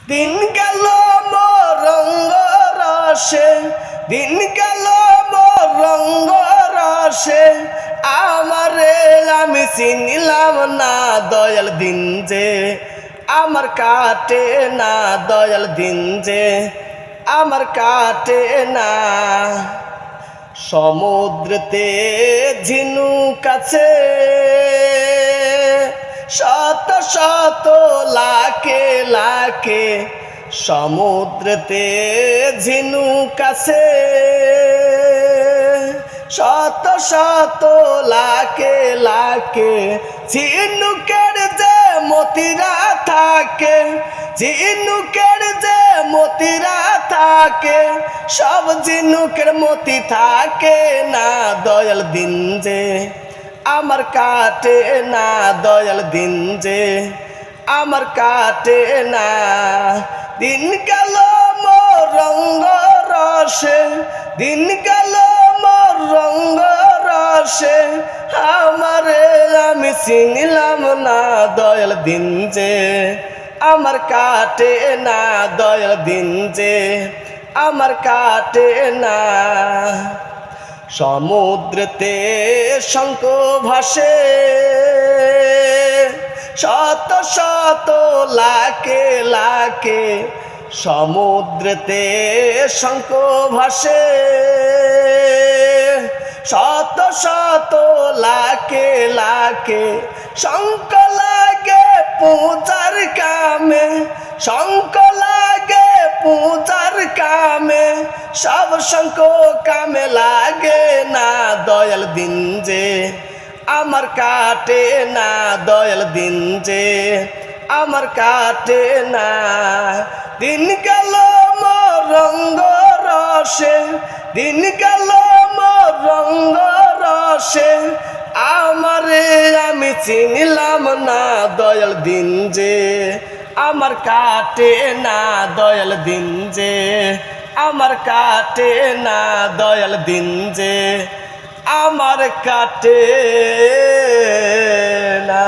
দিন গেল মোর রঙ্গ রসে, দিন গেল মোর রঙ্গ রসে, আমারে আমি চিনিলাম না দয়াল দিন যে আমার কাটে না, দয়াল দিন যে আমার কাটে না। সমুদ্রতে ঝিনুক আছে শত শত লাখে লাখে, সমুদ্রতে ঝিনুক আছে শত শত লাখে লাখে। ঝিনুকের যে মতিরা থাকে, ঝিনুকের যে মতিরা থাকে, সব ঝিনুকের মতি থাকে না দয়াল দিন যে আমার কাটে না, দয়াল দিন যে আমার কাটে না। দিন গেল মোর রঙ্গ রসে, দিন গেল মোর রঙ্গ রসে, আমারে আমি চিনিলাম না দয়াল দিন যে আমার কাটে না, দয়াল দিন যে আমার কাটে না। সমুদ্রতে শঙ্খ ভাসে শত শত লাখে লাখে, সমুদ্রতে শঙ্খ ভাসে শত শত লাখে লাখে। শঙ্খ লাগে পূজার কামে, শঙ্খ লাগে পূজার কামে, সব শঙ্খ কামে লাগে না দয়াল দিন যে আমার কাটে না, দয়াল দিন যে আমার কাটে না। দিন গেল মোর রঙ্গ রসে, দিন গেল মোর রঙ্গ রসে, আমারে আমি চিনিলাম না দয়াল দিন যে আমার কাটে না, দয়াল দিন যে আমার কাটে না, দয়াল দিন যে আমার কাটে না।